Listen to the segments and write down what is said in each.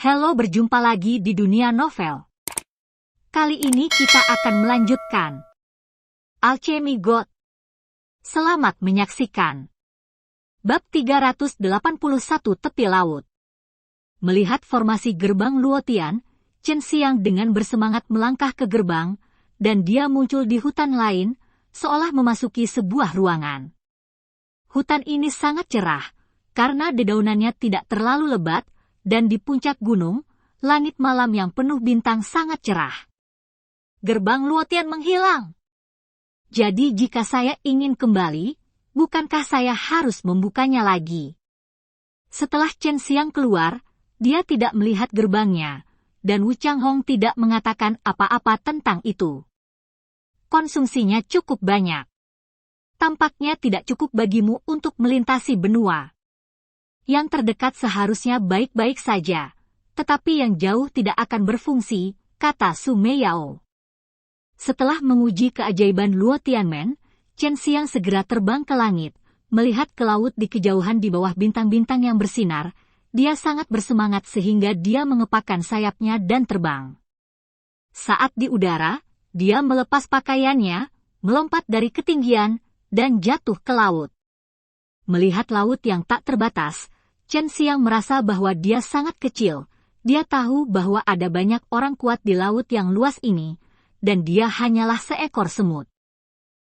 Halo, berjumpa lagi di dunia novel. Kali ini kita akan melanjutkan Alchemy God. Selamat menyaksikan. Bab 381 Tepi Laut. Melihat formasi gerbang Luotian, Chen Xiang dengan bersemangat melangkah ke gerbang, dan dia muncul di hutan lain, seolah memasuki sebuah ruangan. Hutan ini sangat cerah, karena dedaunannya tidak terlalu lebat, dan di puncak gunung, langit malam yang penuh bintang sangat cerah. Gerbang Luotian menghilang. Jadi jika saya ingin kembali, bukankah saya harus membukanya lagi? Setelah Chen Xiang keluar, dia tidak melihat gerbangnya, dan Wu Changhong tidak mengatakan apa-apa tentang itu. Konsumsinya cukup banyak. Tampaknya tidak cukup bagimu untuk melintasi benua. Yang terdekat seharusnya baik-baik saja, tetapi yang jauh tidak akan berfungsi, kata Su Meiyao. Setelah menguji keajaiban Luo Tianmen, Chen Xiang segera terbang ke langit, melihat ke laut di kejauhan di bawah bintang-bintang yang bersinar. Dia sangat bersemangat sehingga dia mengepakkan sayapnya dan terbang. Saat di udara, dia melepas pakaiannya, melompat dari ketinggian, dan jatuh ke laut. Melihat laut yang tak terbatas, Chen Xiang merasa bahwa dia sangat kecil. Dia tahu bahwa ada banyak orang kuat di laut yang luas ini, dan dia hanyalah seekor semut.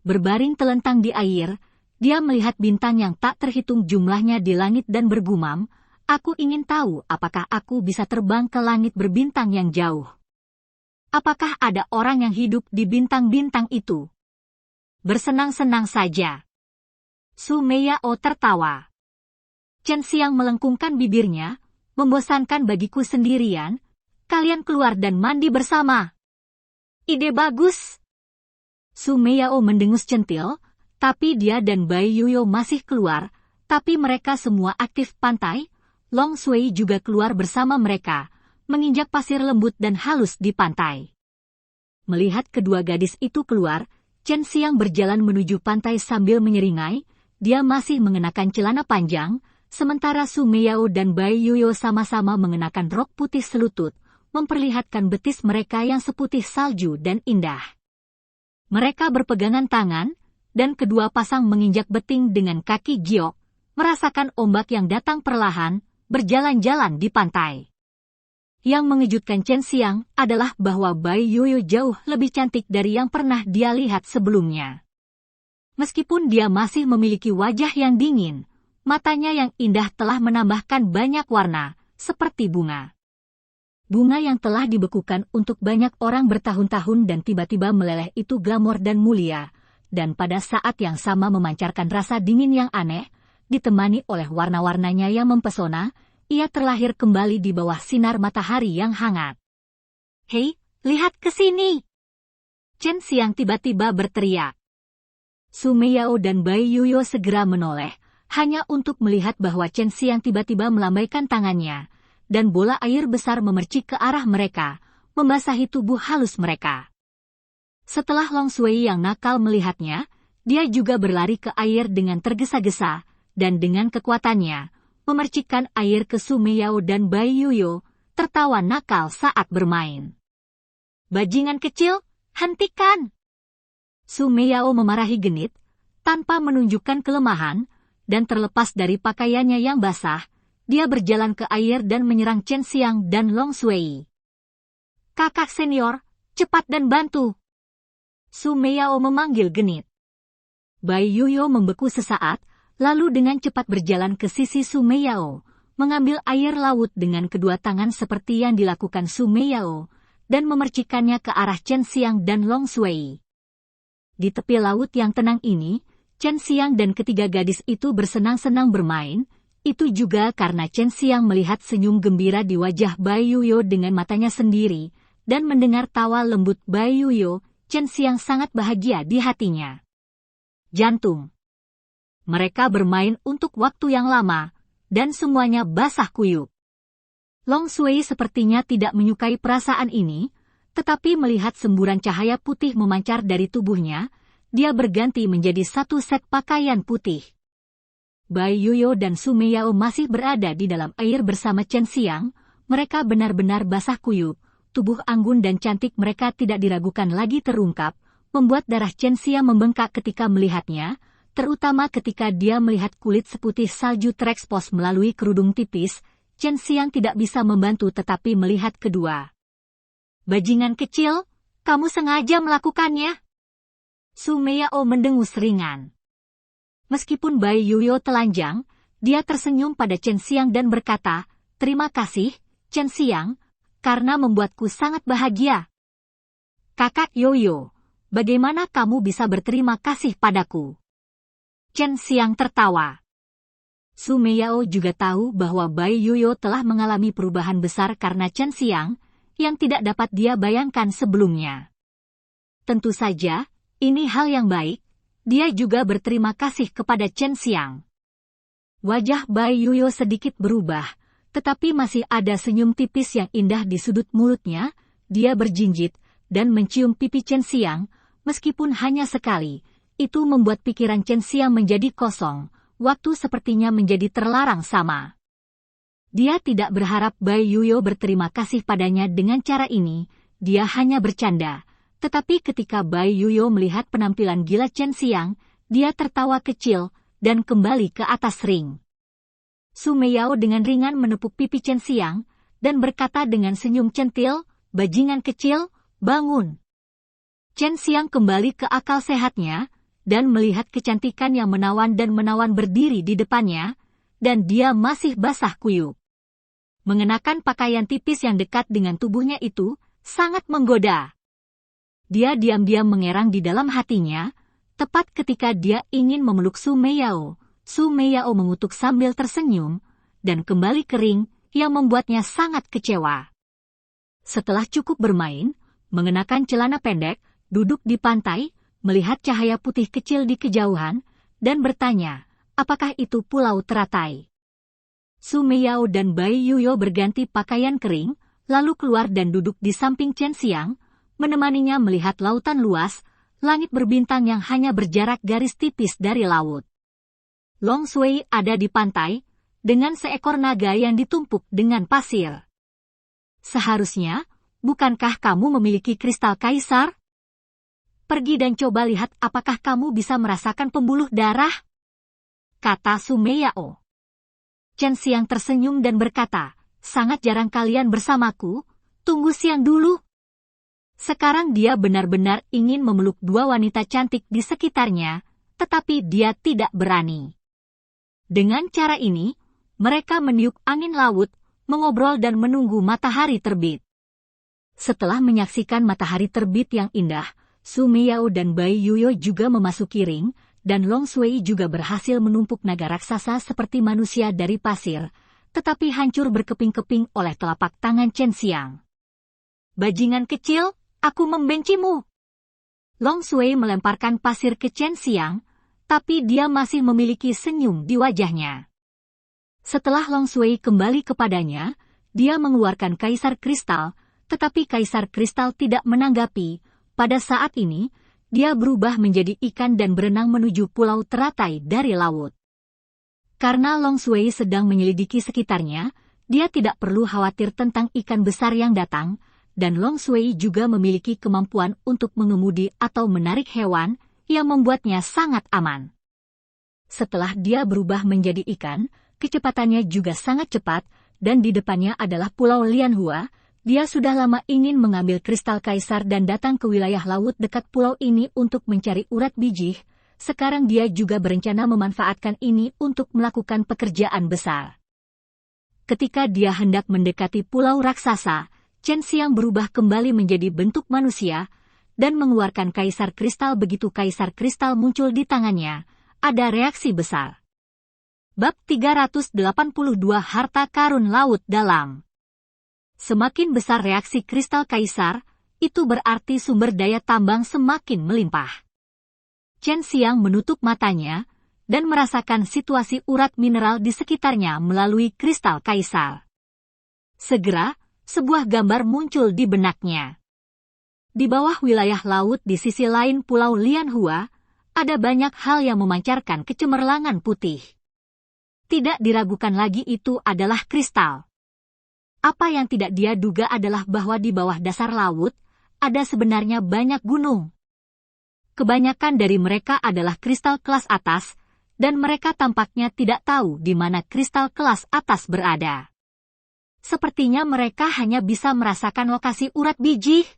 Berbaring telentang di air, dia melihat bintang yang tak terhitung jumlahnya di langit dan bergumam, "Aku ingin tahu apakah aku bisa terbang ke langit berbintang yang jauh. Apakah ada orang yang hidup di bintang-bintang itu?" Bersenang-senang saja. Su Meiyao tertawa. Chen Xiang melengkungkan bibirnya, "Membosankan bagiku sendirian, kalian keluar dan mandi bersama." "Ide bagus." Su Meiyao mendengus centil, tapi dia dan Bai Yuyo masih keluar, tapi mereka semua aktif pantai. Long Sui juga keluar bersama mereka, menginjak pasir lembut dan halus di pantai. Melihat kedua gadis itu keluar, Chen Xiang berjalan menuju pantai sambil menyeringai. Dia masih mengenakan celana panjang, sementara Su Meiyao dan Bai Yuyo sama-sama mengenakan rok putih selutut, memperlihatkan betis mereka yang seputih salju dan indah. Mereka berpegangan tangan, dan kedua pasang menginjak beting dengan kaki giok, merasakan ombak yang datang perlahan, berjalan-jalan di pantai. Yang mengejutkan Chen Xiang adalah bahwa Bai Yuyo jauh lebih cantik dari yang pernah dia lihat sebelumnya. Meskipun dia masih memiliki wajah yang dingin, matanya yang indah telah menambahkan banyak warna, seperti bunga. Bunga yang telah dibekukan untuk banyak orang bertahun-tahun dan tiba-tiba meleleh itu glamor dan mulia, dan pada saat yang sama memancarkan rasa dingin yang aneh, ditemani oleh warna-warnanya yang mempesona. Ia terlahir kembali di bawah sinar matahari yang hangat. "Hei, lihat ke sini!" Chen Xiang tiba-tiba berteriak. Su Meiyao dan Bai Yuyo segera menoleh, hanya untuk melihat bahwa Chen Xiang tiba-tiba melambaikan tangannya, dan bola air besar memercik ke arah mereka, membasahi tubuh halus mereka. Setelah Long Sui yang nakal melihatnya, dia juga berlari ke air dengan tergesa-gesa, dan dengan kekuatannya, memercikkan air ke Su Meiyao dan Bai Yuyo, tertawa nakal saat bermain. "Bajingan kecil, hentikan!" Su Meiyao memarahi genit, tanpa menunjukkan kelemahan, dan terlepas dari pakaiannya yang basah, dia berjalan ke air dan menyerang Chen Xiang dan Long Sui. "Kakak senior, cepat dan bantu!" Su Meiyao memanggil genit. Bai Yuyo membeku sesaat, lalu dengan cepat berjalan ke sisi Su Meiyao, mengambil air laut dengan kedua tangan seperti yang dilakukan Su Meiyao, dan memercikannya ke arah Chen Xiang dan Long Sui. Di tepi laut yang tenang ini, Chen Xiang dan ketiga gadis itu bersenang-senang bermain. Itu juga karena Chen Xiang melihat senyum gembira di wajah Bai Yuyo dengan matanya sendiri, dan mendengar tawa lembut Bai Yuyo. Chen Xiang sangat bahagia di hatinya. Jantung. Mereka bermain untuk waktu yang lama, dan semuanya basah kuyup. Long Sui sepertinya tidak menyukai perasaan ini, tetapi melihat semburan cahaya putih memancar dari tubuhnya, dia berganti menjadi satu set pakaian putih. Bai Yuyo dan Su Meiyao masih berada di dalam air bersama Chen Xiang, mereka benar-benar basah kuyup, tubuh anggun dan cantik mereka tidak diragukan lagi terungkap, membuat darah Chen Xiang membengkak ketika melihatnya, terutama ketika dia melihat kulit seputih salju terekspos melalui kerudung tipis. Chen Xiang tidak bisa membantu tetapi melihat kedua. Bajingan kecil, kamu sengaja melakukannya? Su Meiyao mendengus ringan. Meskipun Bai Yuyo telanjang, dia tersenyum pada Chen Xiang dan berkata, "Terima kasih, Chen Xiang, karena membuatku sangat bahagia." "Kakak Yoyo, bagaimana kamu bisa berterima kasih padaku?" Chen Xiang tertawa. Su Meiyao juga tahu bahwa Bai Yuyo telah mengalami perubahan besar karena Chen Xiang, yang tidak dapat dia bayangkan sebelumnya. Tentu saja, ini hal yang baik, dia juga berterima kasih kepada Chen Xiang. Wajah Bai Yuyo sedikit berubah, tetapi masih ada senyum tipis yang indah di sudut mulutnya. Dia berjinjit dan mencium pipi Chen Xiang, meskipun hanya sekali. Itu membuat pikiran Chen Xiang menjadi kosong, waktu sepertinya menjadi terlarang sama. Dia tidak berharap Bai Yuyo berterima kasih padanya dengan cara ini, dia hanya bercanda. Tetapi ketika Bai Yuyo melihat penampilan gila Chen Xiang, dia tertawa kecil dan kembali ke atas ring. Su Meiyao dengan ringan menepuk pipi Chen Xiang dan berkata dengan senyum centil, "Bajingan kecil, bangun." Chen Xiang kembali ke akal sehatnya dan melihat kecantikan yang menawan berdiri di depannya, dan dia masih basah kuyup. Mengenakan pakaian tipis yang dekat dengan tubuhnya itu sangat menggoda. Dia diam-diam mengerang di dalam hatinya, tepat ketika dia ingin memeluk Su Meiyao. Su Meiyao mengutuk sambil tersenyum, dan kembali kering, yang membuatnya sangat kecewa. Setelah cukup bermain, mengenakan celana pendek, duduk di pantai, melihat cahaya putih kecil di kejauhan, dan bertanya, apakah itu pulau teratai? Su Meiyao dan Bai Yuyo berganti pakaian kering, lalu keluar dan duduk di samping Chen Xiang, menemaninya melihat lautan luas, langit berbintang yang hanya berjarak garis tipis dari laut. Long Shui ada di pantai, dengan seekor naga yang ditumpuk dengan pasir. "Seharusnya, bukankah kamu memiliki kristal kaisar? Pergi dan coba lihat apakah kamu bisa merasakan pembuluh darah," kata Su Meiyao. Chen Xiang tersenyum dan berkata, "Sangat jarang kalian bersamaku, tunggu siang dulu." Sekarang dia benar-benar ingin memeluk dua wanita cantik di sekitarnya, tetapi dia tidak berani. Dengan cara ini, mereka meniup angin laut, mengobrol dan menunggu matahari terbit. Setelah menyaksikan matahari terbit yang indah, Su Meiyao dan Bai Yuyo juga memasuki ring, dan Long Shui juga berhasil menumpuk naga raksasa seperti manusia dari pasir, tetapi hancur berkeping-keping oleh telapak tangan Chen Xiang. "Bajingan kecil, aku membencimu." Long Shui melemparkan pasir ke Chen Xiang, tapi dia masih memiliki senyum di wajahnya. Setelah Long Shui kembali kepadanya, dia mengeluarkan Kaisar Kristal, tetapi Kaisar Kristal tidak menanggapi. Pada saat ini, dia berubah menjadi ikan dan berenang menuju pulau teratai dari laut. Karena Long Shui sedang menyelidiki sekitarnya, dia tidak perlu khawatir tentang ikan besar yang datang, dan Long Shui juga memiliki kemampuan untuk mengemudi atau menarik hewan, yang membuatnya sangat aman. Setelah dia berubah menjadi ikan, kecepatannya juga sangat cepat, dan di depannya adalah Pulau Lianhua. Dia sudah lama ingin mengambil kristal kaisar dan datang ke wilayah laut dekat pulau ini untuk mencari urat bijih. Sekarang dia juga berencana memanfaatkan ini untuk melakukan pekerjaan besar. Ketika dia hendak mendekati pulau raksasa, Chen Xiang berubah kembali menjadi bentuk manusia, dan mengeluarkan Kaisar Kristal. Begitu Kaisar Kristal muncul di tangannya, ada reaksi besar. Bab 382 Harta Karun Laut Dalam. Semakin besar reaksi kristal kaisar, itu berarti sumber daya tambang semakin melimpah. Chen Xiang menutup matanya, dan merasakan situasi urat mineral di sekitarnya melalui kristal kaisar. Segera, sebuah gambar muncul di benaknya. Di bawah wilayah laut di sisi lain Pulau Lianhua, ada banyak hal yang memancarkan kecemerlangan putih. Tidak diragukan lagi itu adalah kristal. Apa yang tidak dia duga adalah bahwa di bawah dasar laut, ada sebenarnya banyak gunung. Kebanyakan dari mereka adalah kristal kelas atas, dan mereka tampaknya tidak tahu di mana kristal kelas atas berada. Sepertinya mereka hanya bisa merasakan lokasi urat biji.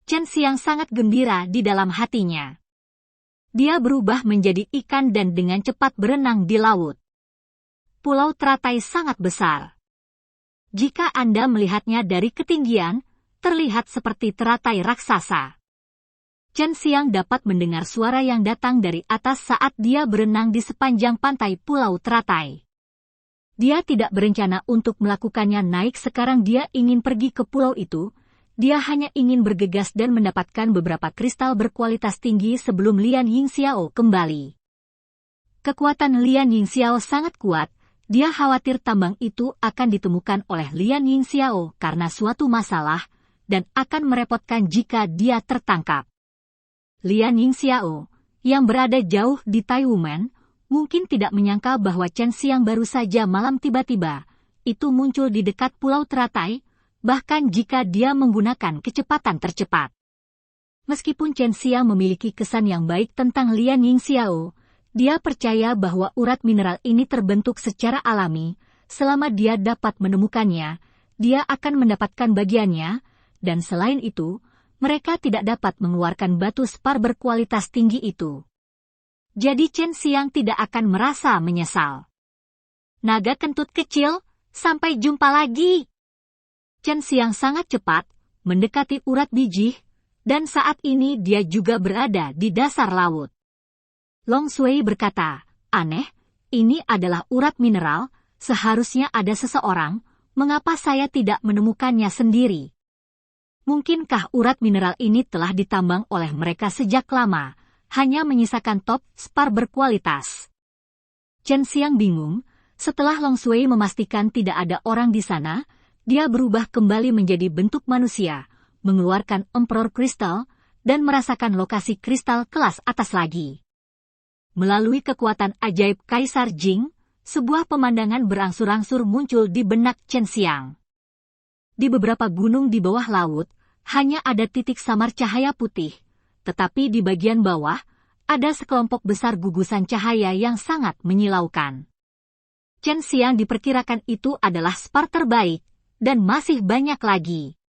Chen Xiang sangat gembira di dalam hatinya. Dia berubah menjadi ikan dan dengan cepat berenang di laut. Pulau teratai sangat besar. Jika Anda melihatnya dari ketinggian, terlihat seperti teratai raksasa. Chen Xiang dapat mendengar suara yang datang dari atas saat dia berenang di sepanjang pantai Pulau Teratai. Dia tidak berencana untuk melakukannya naik sekarang dia ingin pergi ke pulau itu, dia hanya ingin bergegas dan mendapatkan beberapa kristal berkualitas tinggi sebelum Lian Yingxiao kembali. Kekuatan Lian Yingxiao sangat kuat, dia khawatir tambang itu akan ditemukan oleh Lian Yingxiao karena suatu masalah, dan akan merepotkan jika dia tertangkap. Lian Yingxiao, yang berada jauh di Taiwan, mungkin tidak menyangka bahwa Chen Xiang baru saja malam tiba-tiba itu muncul di dekat Pulau Teratai, bahkan jika dia menggunakan kecepatan tercepat. Meskipun Chen Xiang memiliki kesan yang baik tentang Lian Yingxiao, dia percaya bahwa urat mineral ini terbentuk secara alami, selama dia dapat menemukannya, dia akan mendapatkan bagiannya, dan selain itu, mereka tidak dapat mengeluarkan batu spar berkualitas tinggi itu. Jadi Chen Xiang tidak akan merasa menyesal. Naga kentut kecil, sampai jumpa lagi. Chen Xiang sangat cepat, mendekati urat biji, dan saat ini dia juga berada di dasar laut. Long Shui berkata, aneh, ini adalah urat mineral, seharusnya ada seseorang, mengapa saya tidak menemukannya sendiri? Mungkinkah urat mineral ini telah ditambang oleh mereka sejak lama, hanya menyisakan top spar berkualitas? Chen Xiang bingung, setelah Long Shui memastikan tidak ada orang di sana, dia berubah kembali menjadi bentuk manusia, mengeluarkan Emperor Crystal, dan merasakan lokasi kristal kelas atas lagi. Melalui kekuatan ajaib Kaisar Jing, sebuah pemandangan berangsur-angsur muncul di benak Chen Xiang. Di beberapa gunung di bawah laut, hanya ada titik samar cahaya putih, tetapi di bagian bawah, ada sekelompok besar gugusan cahaya yang sangat menyilaukan. Chen Xiang diperkirakan itu adalah spar terbaik, dan masih banyak lagi.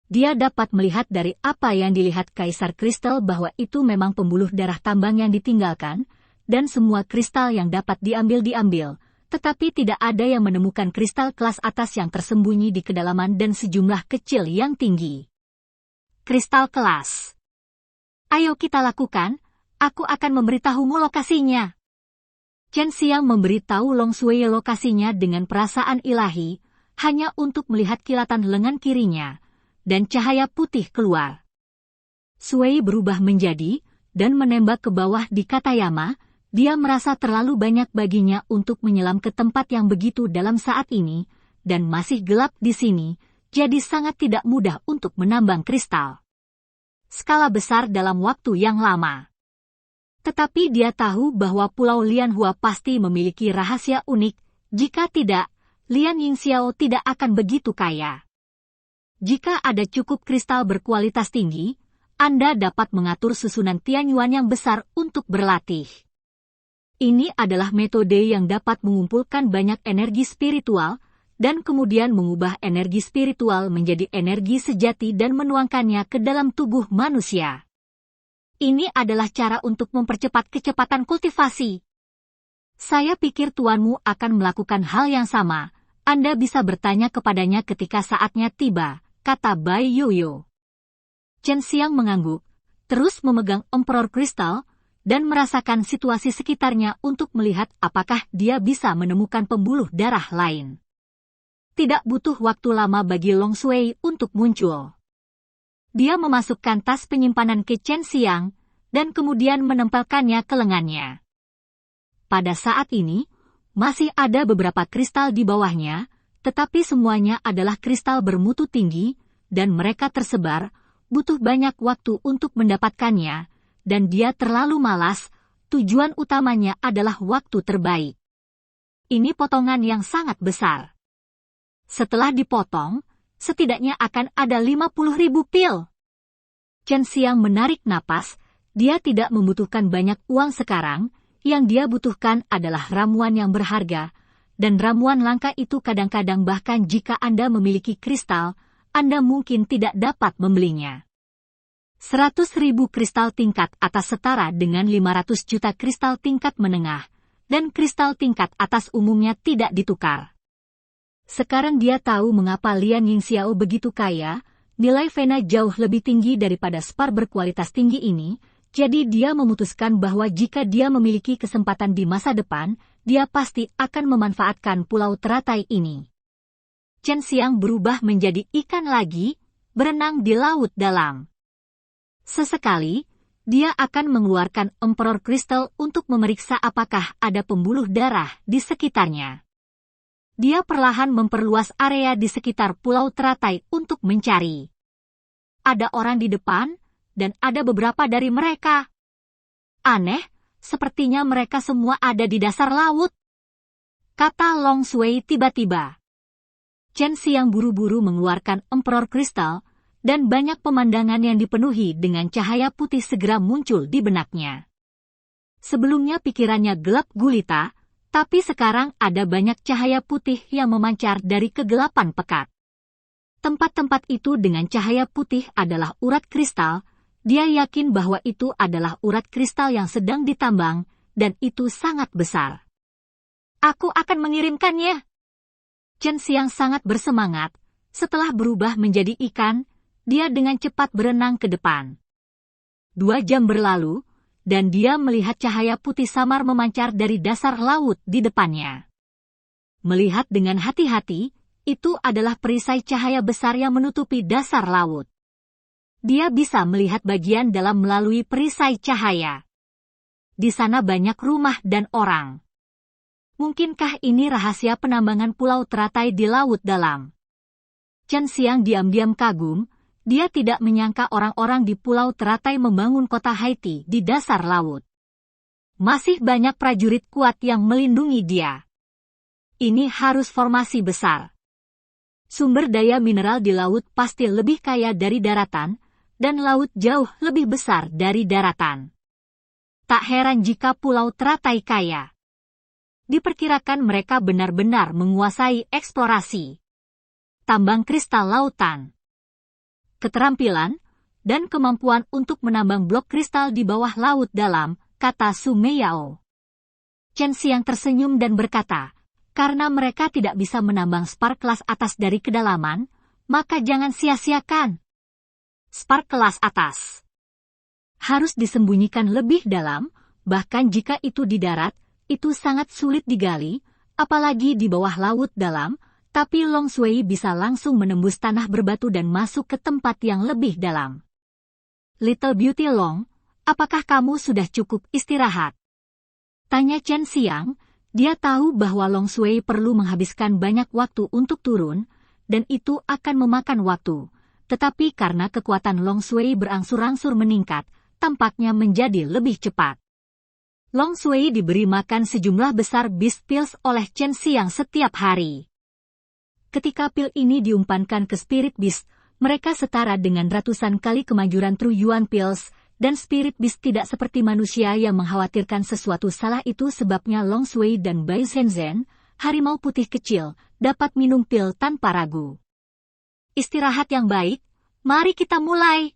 Dia dapat melihat dari apa yang dilihat Kaisar Kristal bahwa itu memang pembuluh darah tambang yang ditinggalkan, dan semua kristal yang dapat diambil, tetapi tidak ada yang menemukan kristal kelas atas yang tersembunyi di kedalaman dan sejumlah kecil yang tinggi. Kristal kelas. Ayo kita lakukan, aku akan memberitahumu lokasinya. Chen Xiang memberitahu Long Shui lokasinya dengan perasaan ilahi, hanya untuk melihat kilatan lengan kirinya, dan cahaya putih keluar. Shui berubah menjadi, dan menembak ke bawah di Katayama, dia merasa terlalu banyak baginya untuk menyelam ke tempat yang begitu dalam saat ini, dan masih gelap di sini, jadi sangat tidak mudah untuk menambang kristal. Skala besar dalam waktu yang lama. Tetapi dia tahu bahwa Pulau Lianhua pasti memiliki rahasia unik, jika tidak, Lian Yingxiao tidak akan begitu kaya. Jika ada cukup kristal berkualitas tinggi, Anda dapat mengatur susunan Tianyuan yang besar untuk berlatih. Ini adalah metode yang dapat mengumpulkan banyak energi spiritual, dan kemudian mengubah energi spiritual menjadi energi sejati dan menuangkannya ke dalam tubuh manusia. Ini adalah cara untuk mempercepat kecepatan kultivasi. Saya pikir tuanmu akan melakukan hal yang sama. Anda bisa bertanya kepadanya ketika saatnya tiba, kata Bai Yoyo. Chen Xiang mengangguk, terus memegang Emperor Crystal, dan merasakan situasi sekitarnya untuk melihat apakah dia bisa menemukan pembuluh darah lain. Tidak butuh waktu lama bagi Long Shui untuk muncul. Dia memasukkan tas penyimpanan ke Chen Xiang, dan kemudian menempelkannya ke lengannya. Pada saat ini, masih ada beberapa kristal di bawahnya, tetapi semuanya adalah kristal bermutu tinggi, dan mereka tersebar, butuh banyak waktu untuk mendapatkannya, dan dia terlalu malas, tujuan utamanya adalah waktu terbaik. Ini potongan yang sangat besar. Setelah dipotong, setidaknya akan ada 50.000 pil. Chen Xiang menarik napas, dia tidak membutuhkan banyak uang sekarang, yang dia butuhkan adalah ramuan yang berharga, dan ramuan langka itu kadang-kadang bahkan jika Anda memiliki kristal, Anda mungkin tidak dapat membelinya. 100.000 kristal tingkat atas setara dengan 500 juta kristal tingkat menengah, dan kristal tingkat atas umumnya tidak ditukar. Sekarang dia tahu mengapa Lian Yingxiao begitu kaya, nilai Vena jauh lebih tinggi daripada spar berkualitas tinggi ini, jadi dia memutuskan bahwa jika dia memiliki kesempatan di masa depan, dia pasti akan memanfaatkan pulau teratai ini. Chen Xiang berubah menjadi ikan lagi, berenang di laut dalam. Sesekali, dia akan mengeluarkan Emperor Crystal untuk memeriksa apakah ada pembuluh darah di sekitarnya. Dia perlahan memperluas area di sekitar pulau teratai untuk mencari. Ada orang di depan, dan ada beberapa dari mereka. Aneh, sepertinya mereka semua ada di dasar laut, kata Long Shui tiba-tiba. Chen Xiang buru-buru mengeluarkan Emperor Crystal, dan banyak pemandangan yang dipenuhi dengan cahaya putih segera muncul di benaknya. Sebelumnya pikirannya gelap gulita, tapi sekarang ada banyak cahaya putih yang memancar dari kegelapan pekat. Tempat-tempat itu dengan cahaya putih adalah urat kristal, dia yakin bahwa itu adalah urat kristal yang sedang ditambang, dan itu sangat besar. Aku akan mengirimkannya. Chen Xiang sangat bersemangat, setelah berubah menjadi ikan, dia dengan cepat berenang ke depan. 2 jam berlalu, dan dia melihat cahaya putih samar memancar dari dasar laut di depannya. Melihat dengan hati-hati, itu adalah perisai cahaya besar yang menutupi dasar laut. Dia bisa melihat bagian dalam melalui perisai cahaya. Di sana banyak rumah dan orang. Mungkinkah ini rahasia penambangan pulau teratai di laut dalam? Chen Xiang diam-diam kagum, dia tidak menyangka orang-orang di pulau teratai membangun kota Haiti di dasar laut. Masih banyak prajurit kuat yang melindungi dia. Ini harus formasi besar. Sumber daya mineral di laut pasti lebih kaya dari daratan, dan laut jauh lebih besar dari daratan. Tak heran jika pulau teratai kaya. Diperkirakan mereka benar-benar menguasai eksplorasi. Tambang kristal lautan. Keterampilan, dan kemampuan untuk menambang blok kristal di bawah laut dalam, kata Su Meiyao. Chen Xiang tersenyum dan berkata, karena mereka tidak bisa menambang spar kelas atas dari kedalaman, maka jangan sia-siakan. Spar kelas atas harus disembunyikan lebih dalam, bahkan jika itu di darat, itu sangat sulit digali, apalagi di bawah laut dalam, tapi Long Shui bisa langsung menembus tanah berbatu dan masuk ke tempat yang lebih dalam. Little Beauty Long, apakah kamu sudah cukup istirahat? Tanya Chen Xiang, dia tahu bahwa Long Shui perlu menghabiskan banyak waktu untuk turun, dan itu akan memakan waktu. Tetapi karena kekuatan Long Shui berangsur-angsur meningkat, tampaknya menjadi lebih cepat. Long Shui diberi makan sejumlah besar beast pills oleh Chen Xiang setiap hari. Ketika pil ini diumpankan ke Spirit Beast, mereka setara dengan ratusan kali kemajuran True Yuan Pills, dan Spirit Beast tidak seperti manusia yang mengkhawatirkan sesuatu salah itu sebabnya Long Shui dan Bai Shenzhen, harimau putih kecil, dapat minum pil tanpa ragu. Istirahat yang baik, mari kita mulai.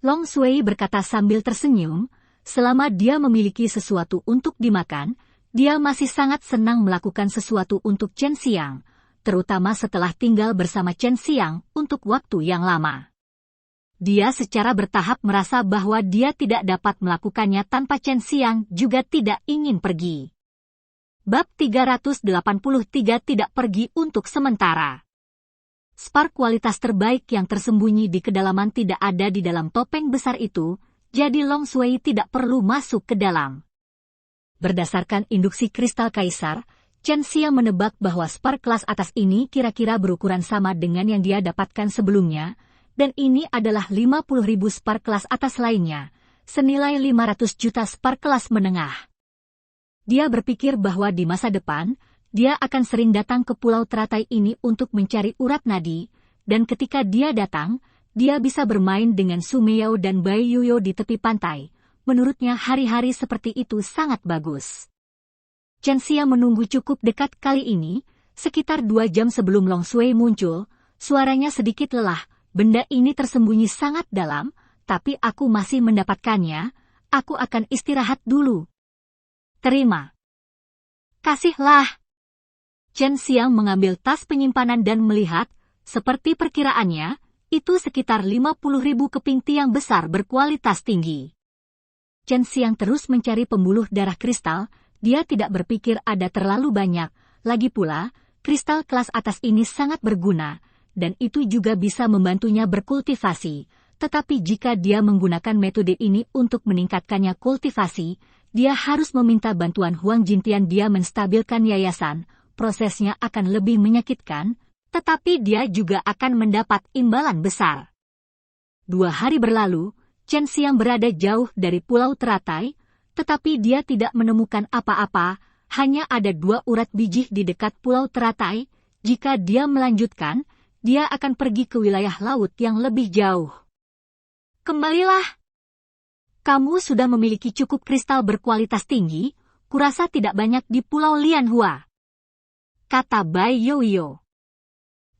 Long Shui berkata sambil tersenyum, selama dia memiliki sesuatu untuk dimakan, dia masih sangat senang melakukan sesuatu untuk Chen Xiang, terutama setelah tinggal bersama Chen Xiang untuk waktu yang lama. Dia secara bertahap merasa bahwa dia tidak dapat melakukannya tanpa Chen Xiang juga tidak ingin pergi. Bab 383 tidak pergi untuk sementara. Spar kualitas terbaik yang tersembunyi di kedalaman tidak ada di dalam topeng besar itu, jadi Long Shui tidak perlu masuk ke dalam. Berdasarkan induksi kristal kaisar, Chen Xiang menebak bahwa spar kelas atas ini kira-kira berukuran sama dengan yang dia dapatkan sebelumnya, dan ini adalah 50.000 spar kelas atas lainnya, senilai 500 juta spar kelas menengah. Dia berpikir bahwa di masa depan, Dia akan sering datang ke pulau teratai ini untuk mencari urat nadi, dan ketika dia datang, dia bisa bermain dengan Sumeyao dan Bai Yuyo di tepi pantai. Menurutnya hari-hari seperti itu sangat bagus. Chen Xia menunggu cukup dekat kali ini, sekitar 2 jam sebelum Long Shui muncul. Suaranya sedikit lelah, benda ini tersembunyi sangat dalam, tapi aku masih mendapatkannya, aku akan istirahat dulu. Terima kasihlah. Chen Xiang mengambil tas penyimpanan dan melihat, seperti perkiraannya, itu sekitar 50.000 keping tiang besar berkualitas tinggi. Chen Xiang terus mencari pembuluh darah kristal, dia tidak berpikir ada terlalu banyak, lagi pula, kristal kelas atas ini sangat berguna, dan itu juga bisa membantunya berkultivasi, tetapi jika dia menggunakan metode ini untuk meningkatkannya kultivasi, dia harus meminta bantuan Huang Jintian. Dia menstabilkan yayasan, prosesnya akan lebih menyakitkan, tetapi dia juga akan mendapat imbalan besar. 2 hari berlalu, Chen Xiang berada jauh dari pulau teratai, tetapi dia tidak menemukan apa-apa, hanya ada 2 urat biji di dekat pulau teratai. Jika dia melanjutkan, dia akan pergi ke wilayah laut yang lebih jauh. Kembalilah. Kamu sudah memiliki cukup kristal berkualitas tinggi, kurasa tidak banyak di pulau Lianhua, kata Bai Yoyo.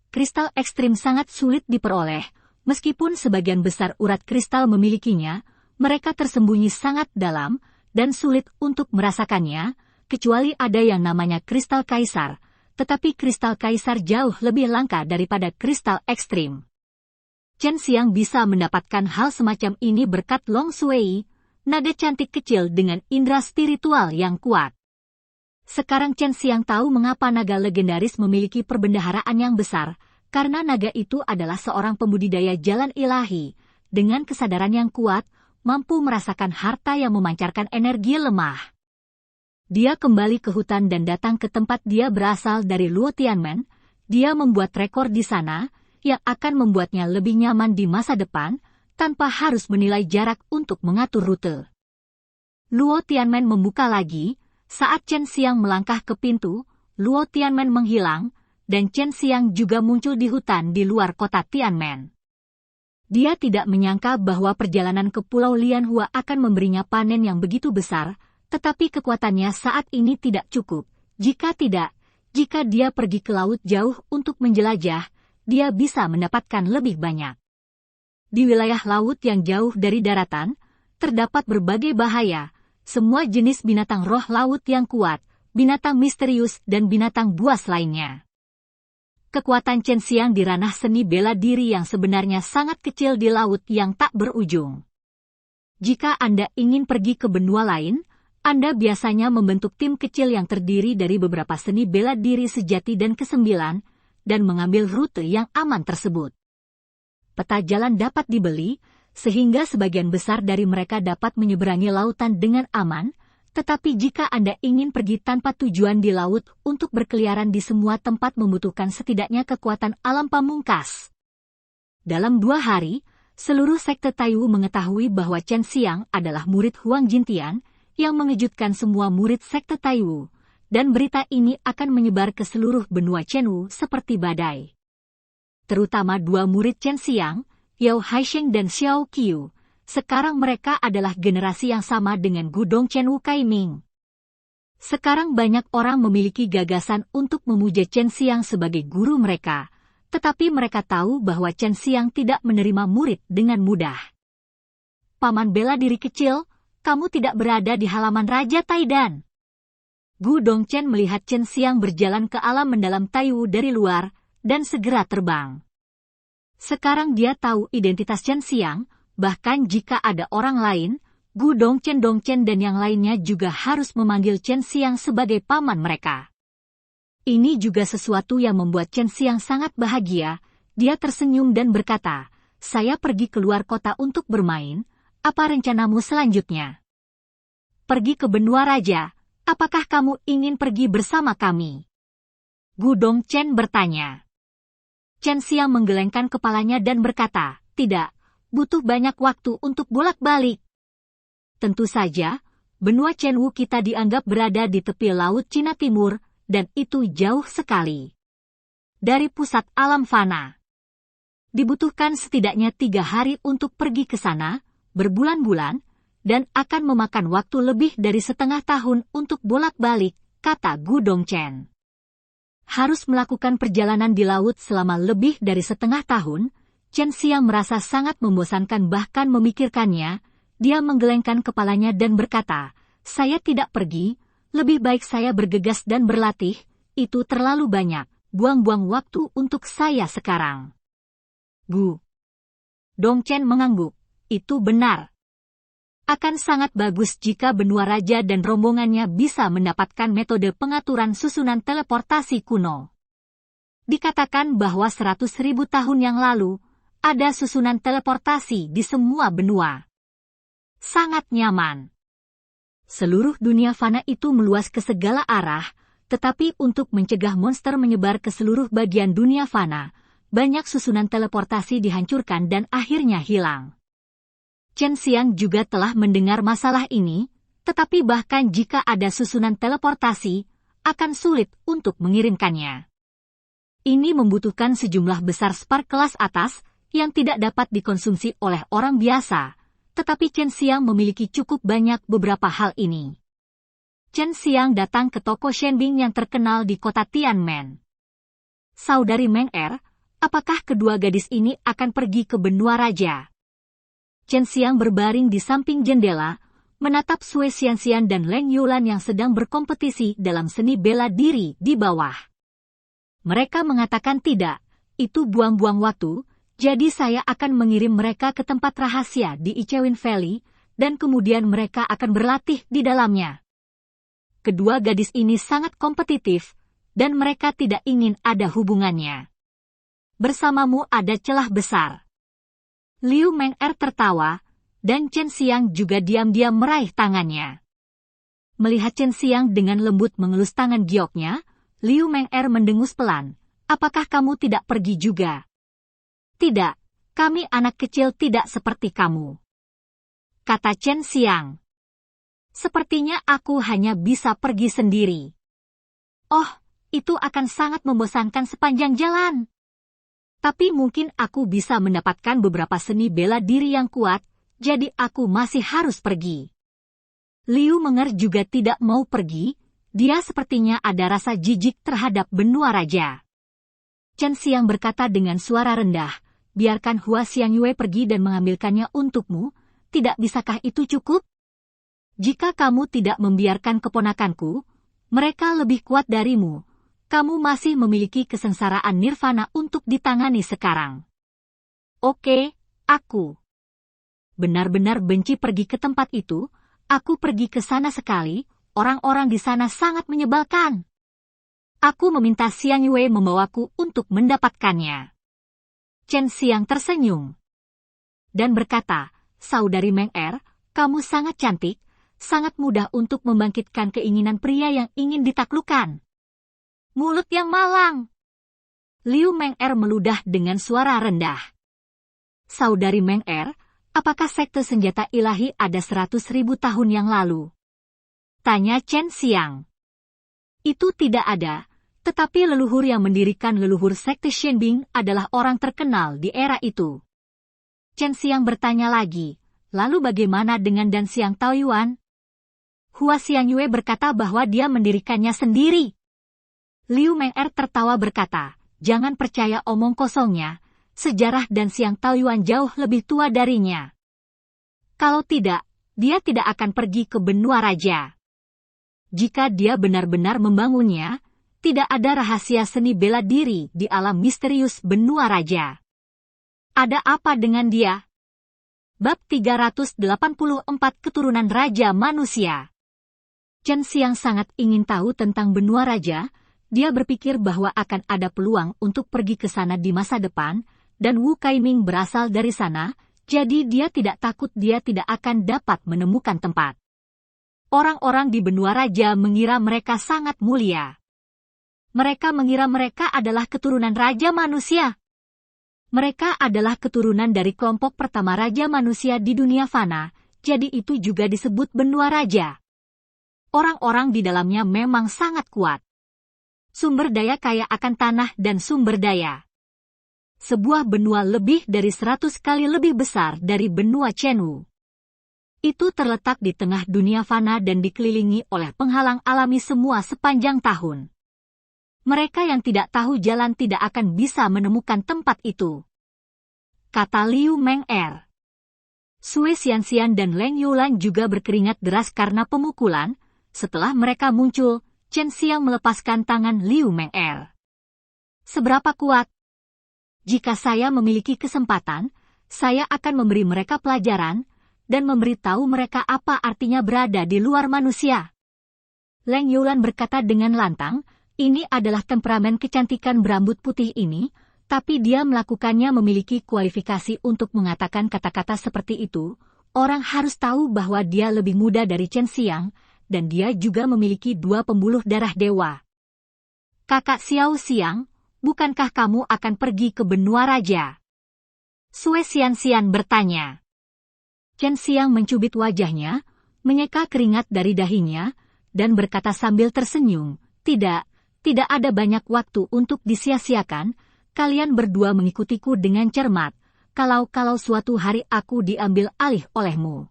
Kristal ekstrim sangat sulit diperoleh, meskipun sebagian besar urat kristal memilikinya, mereka tersembunyi sangat dalam, dan sulit untuk merasakannya, kecuali ada yang namanya kristal kaisar, tetapi kristal kaisar jauh lebih langka daripada kristal ekstrim. Chen Xiang bisa mendapatkan hal semacam ini berkat Long Shui, naga cantik kecil dengan indera spiritual yang kuat. Sekarang Chen Xiang tahu mengapa naga legendaris memiliki perbendaharaan yang besar, karena naga itu adalah seorang pembudidaya jalan ilahi, dengan kesadaran yang kuat, mampu merasakan harta yang memancarkan energi lemah. Dia kembali ke hutan dan datang ke tempat dia berasal dari Luo Tianmen. Dia membuat rekor di sana, yang akan membuatnya lebih nyaman di masa depan, tanpa harus menilai jarak untuk mengatur rute. Luo Tianmen membuka lagi, saat Chen Xiang melangkah ke pintu, Luo Tianmen menghilang, dan Chen Xiang juga muncul di hutan di luar kota Tianmen. Dia tidak menyangka bahwa perjalanan ke Pulau Lianhua akan memberinya panen yang begitu besar, tetapi kekuatannya saat ini tidak cukup. Jika dia pergi ke laut jauh untuk menjelajah, dia bisa mendapatkan lebih banyak. Di wilayah laut yang jauh dari daratan, terdapat berbagai bahaya, semua jenis binatang roh laut yang kuat, binatang misterius dan binatang buas lainnya. Kekuatan Chen Xiang di ranah seni bela diri yang sebenarnya sangat kecil di laut yang tak berujung. Jika Anda ingin pergi ke benua lain, Anda biasanya membentuk tim kecil yang terdiri dari beberapa seni bela diri sejati dan ke-9, dan mengambil rute yang aman tersebut. Peta jalan dapat dibeli, sehingga sebagian besar dari mereka dapat menyeberangi lautan dengan aman, tetapi jika Anda ingin pergi tanpa tujuan di laut untuk berkeliaran di semua tempat membutuhkan setidaknya kekuatan alam pamungkas. Dalam 2 hari, seluruh sekte Taiwu mengetahui bahwa Chen Xiang adalah murid Huang Jintian, yang mengejutkan semua murid sekte Taiwu, dan berita ini akan menyebar ke seluruh benua Chenwu seperti badai. Terutama 2 murid Chen Xiang, Yao Haisheng dan Xiao Qiu. Sekarang mereka adalah generasi yang sama dengan Gudong Chenwu Kaiming. Sekarang banyak orang memiliki gagasan untuk memuja Chen Xiang sebagai guru mereka, tetapi mereka tahu bahwa Chen Xiang tidak menerima murid dengan mudah. Paman bela diri kecil, kamu tidak berada di halaman Raja Taidan. Gu Dongchen melihat Chen Xiang berjalan ke alam mendalam Taiwu dari luar, dan segera terbang. Sekarang dia tahu identitas Chen Xiang, bahkan jika ada orang lain, Gu Dongchen dan yang lainnya juga harus memanggil Chen Xiang sebagai paman mereka. Ini juga sesuatu yang membuat Chen Xiang sangat bahagia. Dia tersenyum dan berkata, "Saya pergi keluar kota untuk bermain, apa rencanamu selanjutnya?" "Pergi ke benua raja, apakah kamu ingin pergi bersama kami?" Gu Dongchen bertanya. Chen Xiang menggelengkan kepalanya dan berkata, "Tidak. Butuh banyak waktu untuk bolak-balik." Tentu saja, benua Chenwu kita dianggap berada di tepi laut Cina Timur, dan itu jauh sekali dari pusat alam fana. Dibutuhkan setidaknya 3 hari untuk pergi ke sana, berbulan-bulan, dan akan memakan waktu lebih dari setengah tahun untuk bolak-balik, kata Gu Dongchen. Harus melakukan perjalanan di laut selama lebih dari setengah tahun, Chen Xiang merasa sangat membosankan bahkan memikirkannya. Dia menggelengkan kepalanya dan berkata, saya tidak pergi, lebih baik saya bergegas dan berlatih, itu terlalu banyak, buang-buang waktu untuk saya sekarang. Gu Dongchen mengangguk, itu benar. Akan sangat bagus jika benua raja dan rombongannya bisa mendapatkan metode pengaturan susunan teleportasi kuno. Dikatakan bahwa 100.000 tahun yang lalu, ada susunan teleportasi di semua benua. Sangat nyaman. Seluruh dunia fana itu meluas ke segala arah, tetapi untuk mencegah monster menyebar ke seluruh bagian dunia fana, banyak susunan teleportasi dihancurkan dan akhirnya hilang. Chen Xiang juga telah mendengar masalah ini, tetapi bahkan jika ada susunan teleportasi, akan sulit untuk mengirimkannya. Ini membutuhkan sejumlah besar spark kelas atas yang tidak dapat dikonsumsi oleh orang biasa. Tetapi Chen Xiang memiliki cukup banyak beberapa hal ini. Chen Xiang datang ke toko Shenbing yang terkenal di kota Tianmen. Saudari Meng Er, apakah kedua gadis ini akan pergi ke benua raja? Chen Xiang berbaring di samping jendela, menatap Sui Xianxian dan Leng Yulan yang sedang berkompetisi dalam seni bela diri di bawah. Mereka mengatakan tidak, itu buang-buang waktu. Jadi saya akan mengirim mereka ke tempat rahasia di Ichewin Valley, dan kemudian mereka akan berlatih di dalamnya. Kedua gadis ini sangat kompetitif, dan mereka tidak ingin ada hubungannya. Bersamamu ada celah besar. Liu Meng Er tertawa, dan Chen Xiang juga diam-diam meraih tangannya. Melihat Chen Xiang dengan lembut mengelus tangan gioknya, Liu Meng Er mendengus pelan, apakah kamu tidak pergi juga? Tidak, kami anak kecil tidak seperti kamu, kata Chen Xiang. Sepertinya aku hanya bisa pergi sendiri. Oh, itu akan sangat membosankan sepanjang jalan. Tapi mungkin aku bisa mendapatkan beberapa seni bela diri yang kuat, jadi aku masih harus pergi. Liu Menger juga tidak mau pergi, dia sepertinya ada rasa jijik terhadap benua raja. Chen Xiang berkata dengan suara rendah, biarkan Hua Xiangyue pergi dan mengambilkannya untukmu, tidak bisakah itu cukup? Jika kamu tidak membiarkan keponakanku, mereka lebih kuat darimu, kamu masih memiliki kesengsaraan nirvana untuk ditangani sekarang. Oke, aku benar-benar benci pergi ke tempat itu, aku pergi ke sana sekali, orang-orang di sana sangat menyebalkan. Aku meminta Xiangyue membawaku untuk mendapatkannya. Chen Xiang tersenyum dan berkata, saudari Meng Er, kamu sangat cantik, sangat mudah untuk membangkitkan keinginan pria yang ingin ditaklukkan. Mulut yang malang. Liu Meng Er meludah dengan suara rendah. Saudari Meng Er, apakah sekte senjata ilahi ada 100.000 tahun yang lalu? Tanya Chen Xiang. Itu tidak ada. Tetapi leluhur yang mendirikan leluhur sekte Shenbing adalah orang terkenal di era itu. Chen Xiang bertanya lagi, lalu bagaimana dengan Dan Xiang Taoyuan? Hua Xiangyue berkata bahwa dia mendirikannya sendiri. Liu Meng Er tertawa berkata, jangan percaya omong kosongnya, sejarah Dan Xiang Taoyuan jauh lebih tua darinya. Kalau tidak, dia tidak akan pergi ke benua raja. Jika dia benar-benar membangunnya, tidak ada rahasia seni bela diri di alam misterius benua raja. Ada apa dengan dia? Bab 384 Keturunan Raja Manusia. Chen Xiang sangat ingin tahu tentang benua raja, dia berpikir bahwa akan ada peluang untuk pergi ke sana di masa depan, dan Wu Kaiming berasal dari sana, jadi dia tidak takut dia tidak akan dapat menemukan tempat. Orang-orang di benua raja mengira mereka sangat mulia. Mereka mengira mereka adalah keturunan Raja Manusia. Mereka adalah keturunan dari kelompok pertama Raja Manusia di dunia fana, jadi itu juga disebut benua raja. Orang-orang di dalamnya memang sangat kuat. Sumber daya kaya akan tanah dan sumber daya. Sebuah benua lebih dari 100 kali lebih besar dari benua Chenwu. Itu terletak di tengah dunia fana dan dikelilingi oleh penghalang alami semua sepanjang tahun. Mereka yang tidak tahu jalan tidak akan bisa menemukan tempat itu, kata Liu Meng'er. Sui Xianxian dan Leng Youlan juga berkeringat deras karena pemukulan. Setelah mereka muncul, Chen Xiang melepaskan tangan Liu Meng'er. Seberapa kuat? Jika saya memiliki kesempatan, saya akan memberi mereka pelajaran dan memberitahu mereka apa artinya berada di luar manusia. Leng Youlan berkata dengan lantang, ini adalah temperamen kecantikan berambut putih ini, tapi dia melakukannya memiliki kualifikasi untuk mengatakan kata-kata seperti itu. Orang harus tahu bahwa dia lebih muda dari Chen Xiang, dan dia juga memiliki 2 pembuluh darah dewa. Kakak Xiao Xiang, bukankah kamu akan pergi ke benua raja? Sui Xianxian bertanya. Chen Xiang mencubit wajahnya, menyeka keringat dari dahinya, dan berkata sambil tersenyum, tidak ada banyak waktu untuk disia-siakan. Kalian berdua mengikutiku dengan cermat, kalau suatu hari aku diambil alih olehmu.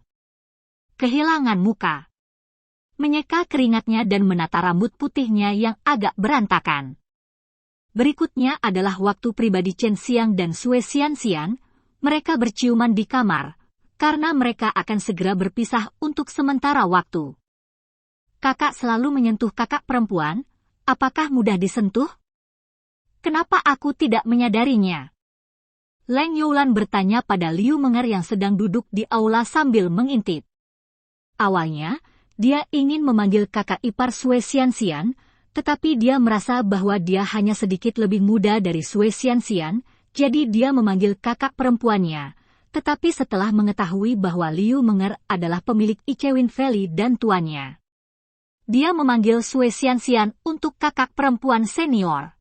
Kehilangan muka. Menyeka keringatnya dan menata rambut putihnya yang agak berantakan. Berikutnya adalah waktu pribadi Chen Xiang dan Sui Xianxian. Mereka berciuman di kamar, karena mereka akan segera berpisah untuk sementara waktu. Kakak selalu menyentuh kakak perempuan, apakah mudah disentuh? Kenapa aku tidak menyadarinya? Leng Youlan bertanya pada Liu Meng'er yang sedang duduk di aula sambil mengintip. Awalnya, dia ingin memanggil kakak ipar Sui Xianxian, tetapi dia merasa bahwa dia hanya sedikit lebih muda dari Sui Xianxian, jadi dia memanggil kakak perempuannya. Tetapi setelah mengetahui bahwa Liu Meng'er adalah pemilik Ichewin Valley dan tuannya, dia memanggil Sui Xianxian untuk kakak perempuan senior.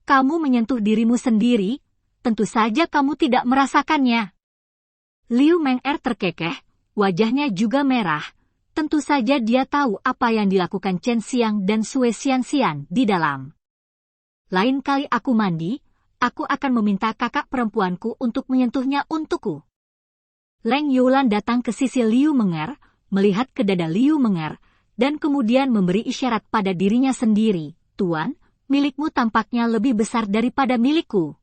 Kamu menyentuh dirimu sendiri, tentu saja kamu tidak merasakannya. Liu Meng'er terkekeh, wajahnya juga merah. Tentu saja dia tahu apa yang dilakukan Chen Xiang dan Sui Xianxian di dalam. Lain kali aku mandi, aku akan meminta kakak perempuanku untuk menyentuhnya untukku. Leng Youlan datang ke sisi Liu Meng'er, melihat ke dada Liu Meng'er, dan kemudian memberi isyarat pada dirinya sendiri, Tuan, milikmu tampaknya lebih besar daripada milikku.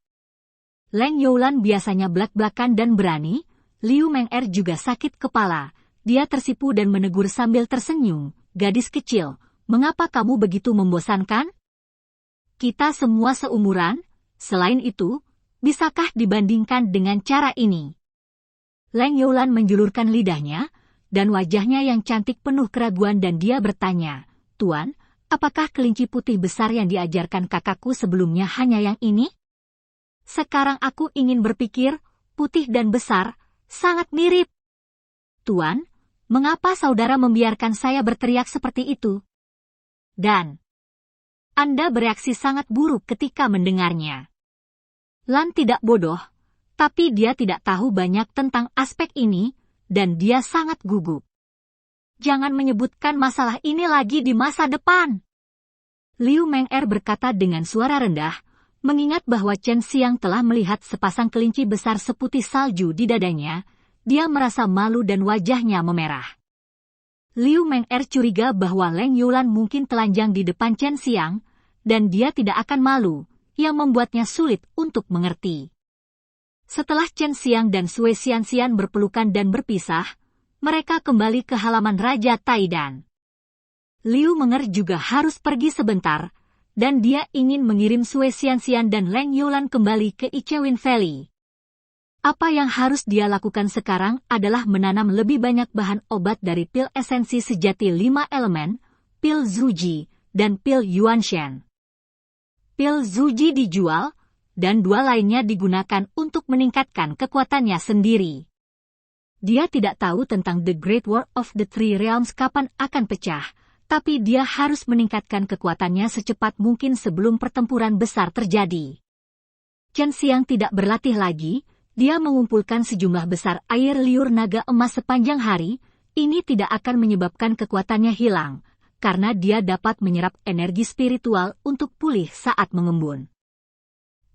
Leng Youlan biasanya belak-belakan dan berani, Liu Meng'er juga sakit kepala. Dia tersipu dan menegur sambil tersenyum, gadis kecil, mengapa kamu begitu membosankan? Kita semua seumuran, selain itu, bisakah dibandingkan dengan cara ini? Leng Youlan menjulurkan lidahnya, dan wajahnya yang cantik penuh keraguan dan dia bertanya, Tuan, apakah kelinci putih besar yang diajarkan kakakku sebelumnya hanya yang ini? Sekarang aku ingin berpikir, putih dan besar, sangat mirip. Tuan, mengapa saudara membiarkan saya berteriak seperti itu? Dan Anda bereaksi sangat buruk ketika mendengarnya. Lan tidak bodoh, tapi dia tidak tahu banyak tentang aspek ini, dan dia sangat gugup. Jangan menyebutkan masalah ini lagi di masa depan. Liu Meng'er berkata dengan suara rendah, mengingat bahwa Chen Xiang telah melihat sepasang kelinci besar seputih salju di dadanya. Dia merasa malu dan wajahnya memerah. Liu Meng'er curiga bahwa Leng Youlan mungkin telanjang di depan Chen Xiang, dan dia tidak akan malu, yang membuatnya sulit untuk mengerti. Setelah Chen Xiang dan Sui Xianxian berpelukan dan berpisah, mereka kembali ke halaman Raja Taidan. Liu Meng'er juga harus pergi sebentar, dan dia ingin mengirim Sui Xianxian dan Leng Youlan kembali ke Ichewin Valley. Apa yang harus dia lakukan sekarang adalah menanam lebih banyak bahan obat dari pil esensi sejati 5 elemen, pil Zuji, dan pil Yuanshan. Pil Zuji dijual, dan 2 lainnya digunakan untuk meningkatkan kekuatannya sendiri. Dia tidak tahu tentang The Great War of the Three Realms kapan akan pecah, tapi dia harus meningkatkan kekuatannya secepat mungkin sebelum pertempuran besar terjadi. Chen Xiang tidak berlatih lagi. Dia mengumpulkan sejumlah besar air liur naga emas sepanjang hari, ini tidak akan menyebabkan kekuatannya hilang, karena dia dapat menyerap energi spiritual untuk pulih saat mengembun.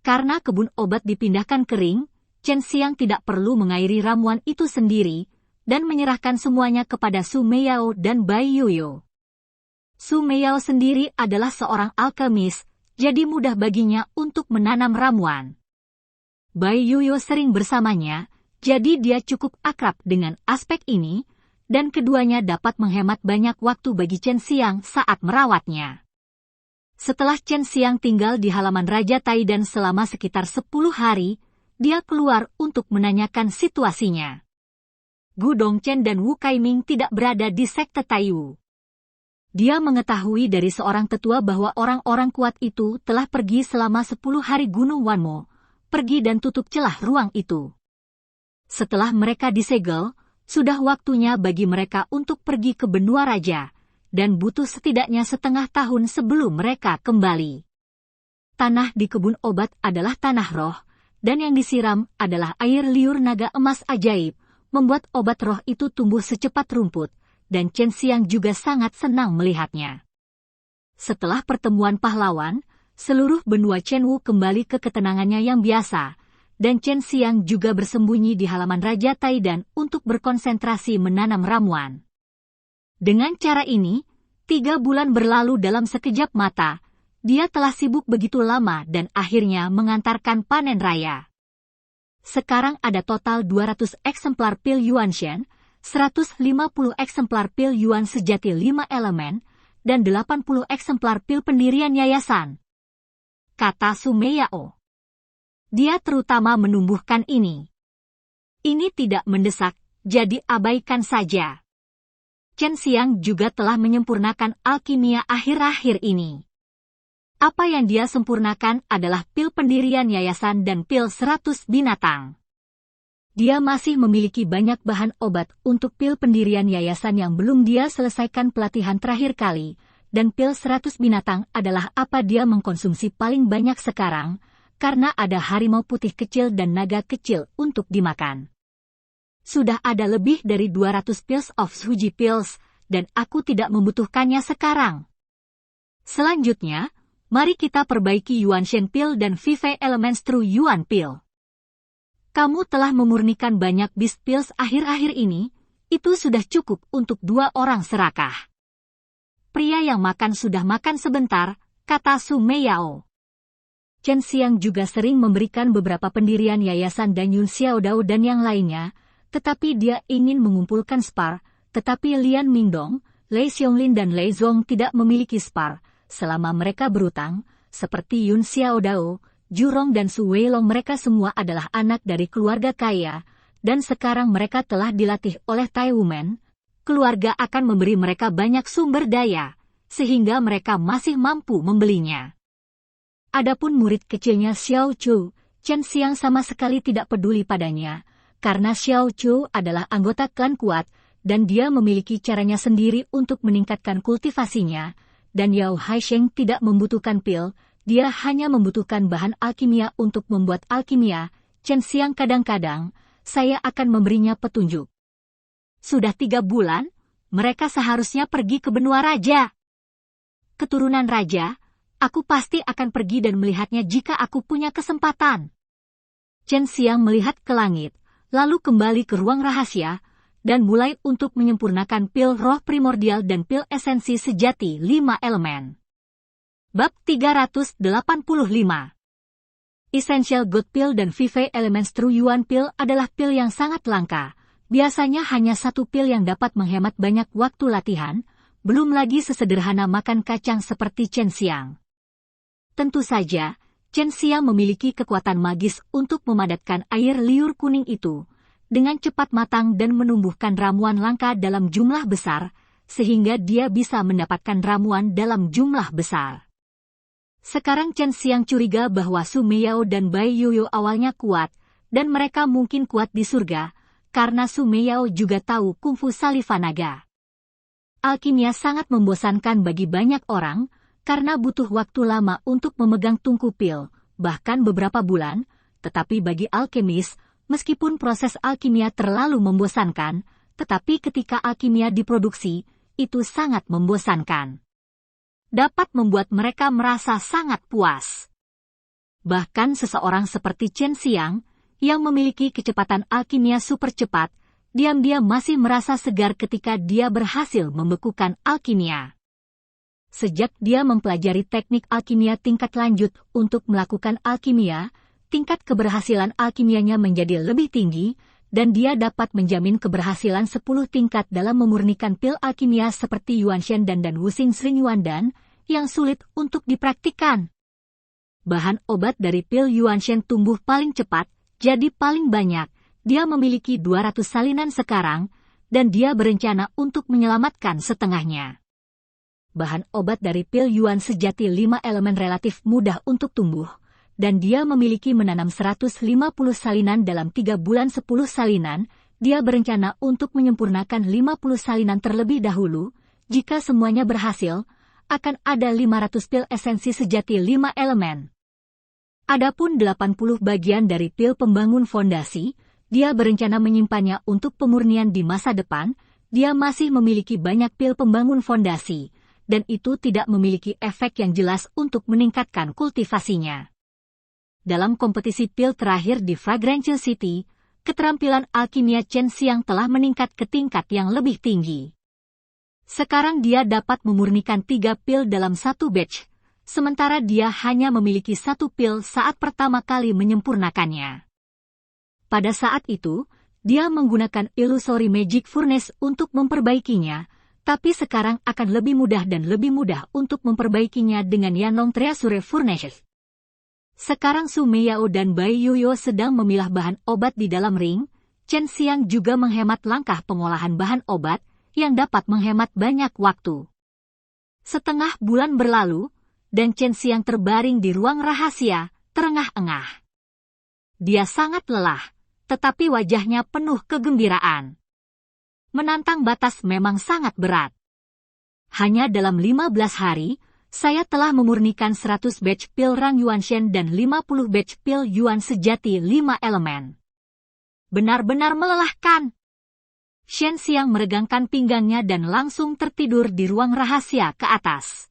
Karena kebun obat dipindahkan kering, Chen Xiang tidak perlu mengairi ramuan itu sendiri, dan menyerahkan semuanya kepada Su Meiyao dan Bai Yoyo. Su Meiyao sendiri adalah seorang alkemis, jadi mudah baginya untuk menanam ramuan. Bai Yoyo sering bersamanya, jadi dia cukup akrab dengan aspek ini, dan keduanya dapat menghemat banyak waktu bagi Chen Xiang saat merawatnya. Setelah Chen Xiang tinggal di halaman Raja Taidan selama sekitar 10 hari, dia keluar untuk menanyakan situasinya. Gu Dongchen dan Wu Kaiming tidak berada di sekte Taiwu. Dia mengetahui dari seorang tetua bahwa orang-orang kuat itu telah pergi selama 10 hari Gunung Wanmo, pergi dan tutup celah ruang itu. Setelah mereka disegel, sudah waktunya bagi mereka untuk pergi ke benua raja, dan butuh setidaknya setengah tahun sebelum mereka kembali. Tanah di kebun obat adalah tanah roh, dan yang disiram adalah air liur naga emas ajaib, membuat obat roh itu tumbuh secepat rumput, dan Chen Xiang juga sangat senang melihatnya. Setelah pertemuan pahlawan, seluruh benua Chenwu kembali ke ketenangannya yang biasa, dan Chen Xiang juga bersembunyi di halaman Raja Taidan untuk berkonsentrasi menanam ramuan. Dengan cara ini, 3 bulan berlalu dalam sekejap mata, dia telah sibuk begitu lama dan akhirnya mengantarkan panen raya. Sekarang ada total 200 eksemplar pil Yuan Shen, 150 eksemplar pil Yuan sejati 5 elemen, dan 80 eksemplar pil pendirian yayasan, kata Su Meiyao. Dia terutama menumbuhkan ini. Ini tidak mendesak, jadi abaikan saja. Chen Xiang juga telah menyempurnakan alkimia akhir-akhir ini. Apa yang dia sempurnakan adalah pil pendirian yayasan dan pil 100 binatang. Dia masih memiliki banyak bahan obat untuk pil pendirian yayasan yang belum dia selesaikan pelatihan terakhir kali, dan pil 100 binatang adalah apa dia mengkonsumsi paling banyak sekarang, karena ada harimau putih kecil dan naga kecil untuk dimakan. Sudah ada lebih dari 200 pills of Suji pills, dan aku tidak membutuhkannya sekarang. Selanjutnya, mari kita perbaiki Yuan Shen pill dan Vive Elements True Yuan pill. Kamu telah memurnikan banyak Beast pills akhir-akhir ini, itu sudah cukup untuk 2 orang serakah. Pria yang makan sudah makan sebentar, kata Su Meiyao. Chen Xiang juga sering memberikan beberapa pendirian yayasan dan Yun Xiaodao dan yang lainnya, tetapi dia ingin mengumpulkan spar, tetapi Lian Mingdong, Lei Xionglin dan Lei Zong tidak memiliki spar, selama mereka berutang, seperti Yun Xiaodao, Jurong dan Su Weilong mereka semua adalah anak dari keluarga kaya, dan sekarang mereka telah dilatih oleh Tai Wumen, keluarga akan memberi mereka banyak sumber daya, sehingga mereka masih mampu membelinya. Adapun murid kecilnya Xiao Chu, Chen Xiang sama sekali tidak peduli padanya, karena Xiao Chu adalah anggota klan kuat, dan dia memiliki caranya sendiri untuk meningkatkan kultivasinya, dan Yao Haisheng tidak membutuhkan pil, dia hanya membutuhkan bahan alkimia untuk membuat alkimia. Chen Xiang kadang-kadang, saya akan memberinya petunjuk. Sudah 3 bulan, mereka seharusnya pergi ke benua raja. Keturunan raja, aku pasti akan pergi dan melihatnya jika aku punya kesempatan. Chen Xiang melihat ke langit, lalu kembali ke ruang rahasia, dan mulai untuk menyempurnakan pil roh primordial dan pil esensi sejati 5 elemen. Bab 385. Essential God Pill dan Vive Elements True Yuan Pill adalah pil yang sangat langka. Biasanya hanya 1 pil yang dapat menghemat banyak waktu latihan, belum lagi sesederhana makan kacang seperti Chen Xiang. Tentu saja, Chen Xiang memiliki kekuatan magis untuk memadatkan air liur kuning itu, dengan cepat matang dan menumbuhkan ramuan langka dalam jumlah besar, sehingga dia bisa mendapatkan ramuan dalam jumlah besar. Sekarang Chen Xiang curiga bahwa Su Meiyao dan Bai Yoyo awalnya kuat, dan mereka mungkin kuat di surga, karena Su Meiyao juga tahu kungfu Saliva Naga. Alkimia sangat membosankan bagi banyak orang, karena butuh waktu lama untuk memegang tungku pil, bahkan beberapa bulan, tetapi bagi alkemis, meskipun proses alkimia terlalu membosankan, tetapi ketika alkimia diproduksi, itu sangat membosankan. Dapat membuat mereka merasa sangat puas. Bahkan seseorang seperti Chen Xiang, yang memiliki kecepatan alkimia super cepat, diam-diam masih merasa segar ketika dia berhasil membekukan alkimia. Sejak dia mempelajari teknik alkimia tingkat lanjut untuk melakukan alkimia, tingkat keberhasilan alkimianya menjadi lebih tinggi, dan dia dapat menjamin keberhasilan 10 tingkat dalam memurnikan pil alkimia seperti Yuanshen dan Wuxing Sring Yuandan, yang sulit untuk dipraktikkan. Bahan obat dari pil Yuanshen tumbuh paling cepat, jadi paling banyak. Dia memiliki 200 salinan sekarang, dan dia berencana untuk menyelamatkan setengahnya. Bahan obat dari pil Yuan sejati 5 elemen relatif mudah untuk tumbuh, dan dia memiliki menanam 150 salinan dalam 3 bulan 10 salinan. Dia berencana untuk menyempurnakan 50 salinan terlebih dahulu. Jika semuanya berhasil, akan ada 500 pil esensi sejati 5 elemen. Adapun 80 bagian dari pil pembangun fondasi, dia berencana menyimpannya untuk pemurnian di masa depan. Dia masih memiliki banyak pil pembangun fondasi, dan itu tidak memiliki efek yang jelas untuk meningkatkan kultivasinya. Dalam kompetisi pil terakhir di Fragrantial City, keterampilan alkimia Chen Xiang telah meningkat ke tingkat yang lebih tinggi. Sekarang dia dapat memurnikan 3 pil dalam satu batch, sementara dia hanya memiliki 1 pil saat pertama kali menyempurnakannya. Pada saat itu, dia menggunakan Illusory Magic Furnace untuk memperbaikinya, tapi sekarang akan lebih mudah dan lebih mudah untuk memperbaikinya dengan Yanlong Treasure Furnace. Sekarang Su Meiyao dan Bai Yoyo sedang memilah bahan obat di dalam ring. Chen Xiang juga menghemat langkah pengolahan bahan obat, yang dapat menghemat banyak waktu. Setengah bulan berlalu, dan Chen Xiang terbaring di ruang rahasia, terengah-engah. Dia sangat lelah, tetapi wajahnya penuh kegembiraan. Menantang batas memang sangat berat. Hanya dalam 15 hari, saya telah memurnikan 100 batch pil Rang Yuanshen dan 50 batch pil Yuan sejati 5 elemen. Benar-benar melelahkan. Shen Xiang meregangkan pinggangnya dan langsung tertidur di ruang rahasia ke atas.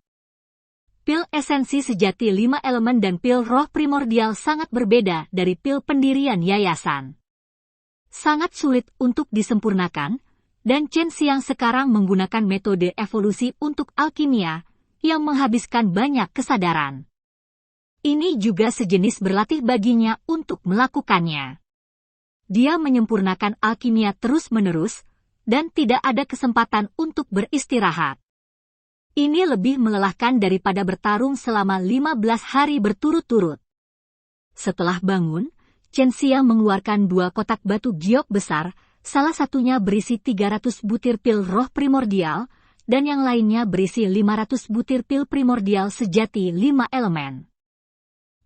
Pil esensi sejati 5 elemen dan pil roh primordial sangat berbeda dari pil pendirian yayasan. Sangat sulit untuk disempurnakan, dan Chen Xiang sekarang menggunakan metode evolusi untuk alkimia, yang menghabiskan banyak kesadaran. Ini juga sejenis berlatih baginya untuk melakukannya. Dia menyempurnakan alkimia terus-menerus, dan tidak ada kesempatan untuk beristirahat. Ini lebih melelahkan daripada bertarung selama 15 hari berturut-turut. Setelah bangun, Chen Xiang mengeluarkan 2 kotak batu giok besar, salah satunya berisi 300 butir pil roh primordial, dan yang lainnya berisi 500 butir pil primordial sejati 5 elemen.